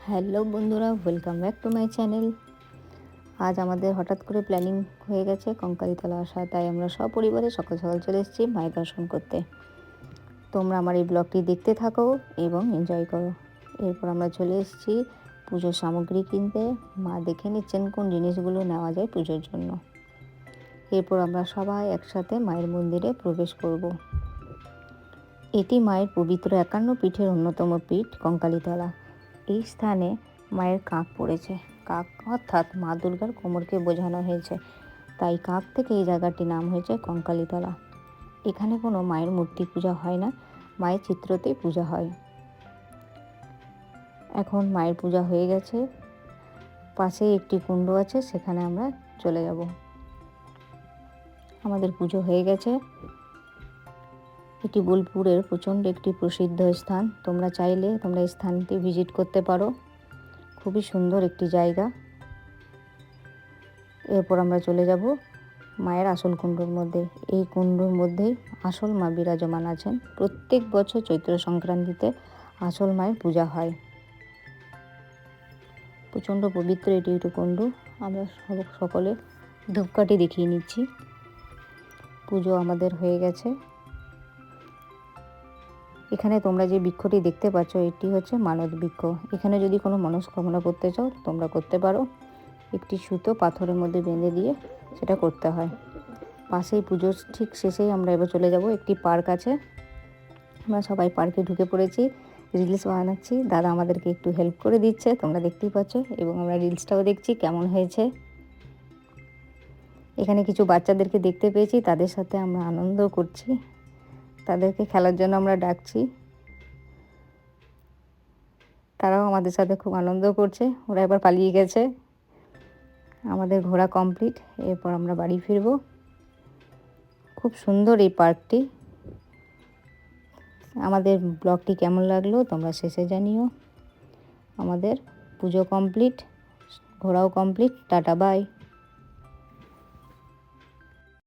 Hello বন্ধুরা, welcome back to my channel. আজ আমাদের হঠাৎ করে প্ল্যানিং হয়ে গেছে কঙ্কালীতলা আসা, তাই আমরা সপরিবারে সকাল সকাল চলে এসেছি মায়ের দর্শন করতে। তোমরা আমার এই ব্লগটি দেখতে থাকো এবং এনজয় করো। এরপর আমরা চলে এসেছি পুজোর সামগ্রী কিনতে। মা দেখে নিচ্ছেন কোন জিনিসগুলো নেওয়া যায় পুজোর জন্য। এরপর আমরা সবাই একসাথে মায়ের মন্দিরে প্রবেশ করব। এটি মায়ের পবিত্র 51 পীঠের অন্যতম পীঠ কঙ্কালীতলা। এই স্থানে মায়ের কাঁক পড়েছে। কাক অর্থাৎ মা দুর্গার কোমরকে বোঝানো হয়েছে, তাই কাক থেকে এই জায়গাটির নাম হয়েছে কঙ্কালীতলা। এখানে কোনো মায়ের মূর্তি পূজা হয় না, মায়ের চিত্রতেই পূজা হয়। এখন মায়ের পূজা হয়ে গেছে, পাশেই একটি কুণ্ড আছে, সেখানে আমরা চলে যাব। আমাদের পুজো হয়ে গেছে। এটি বোলপুরের প্রচণ্ড একটি প্রসিদ্ধ স্থান। তোমরা চাইলে এই স্থানটি ভিজিট করতে পারো। খুবই সুন্দর একটি জায়গা। এরপর আমরা চলে যাব মায়ের আসল কুণ্ডর মধ্যে। এই কুণ্ডর মধ্যেই আসল মা বিরাজমান আছেন। প্রত্যেক বছর চৈত্র সংক্রান্তিতে আসল মায়ের পূজা হয়। প্রচণ্ড পবিত্র এটি একটি কুণ্ড। আমরা সকলে ধূপকাঠি দেখিয়ে নিচ্ছি। পুজো আমাদের হয়ে গেছে। এখানে তোমরা যে বৃক্ষটি দেখতে পাচ্ছ, এটি হচ্ছে মানত বৃক্ষ। এখানে যদি কোনো মনস্কামনা করতে চাও তোমরা করতে পারো। একটি সুতো পাথরের মধ্যে বেঁধে দিয়ে সেটা করতে হয়। পাশেই পুজোর ঠিক শেষেই আমরা এবার চলে যাব, একটি পার্ক আছে। আমরা সবাই পার্কে ঢুকে পড়েছি, রিলস বানাচ্ছি। দাদা আমাদেরকে একটু হেল্প করে দিচ্ছে, তোমরা দেখতেই পাচ্ছ, এবং আমরা রিলসটাও দেখছি কেমন হয়েছে। এখানে কিছু বাচ্চাদেরকে দেখতে পেয়েছি, তাদের সাথে আমরা আনন্দ করছি। তাদেরকে খেলার জন্য আমরা ডাকছি, তারাও আমাদের সাথে খুব আনন্দ করছে। ওরা এবার পালিয়ে গেছে। আমাদের ঘোরা কমপ্লিট। এরপর আমরা বাড়ি ফিরব। খুব সুন্দর এই পার্কটি। আমাদের ব্লগটি কেমন লাগলো তোমরা শেষে জানিও। আমাদের পুজো কমপ্লিট, ঘোরাও কমপ্লিট। Tata, by.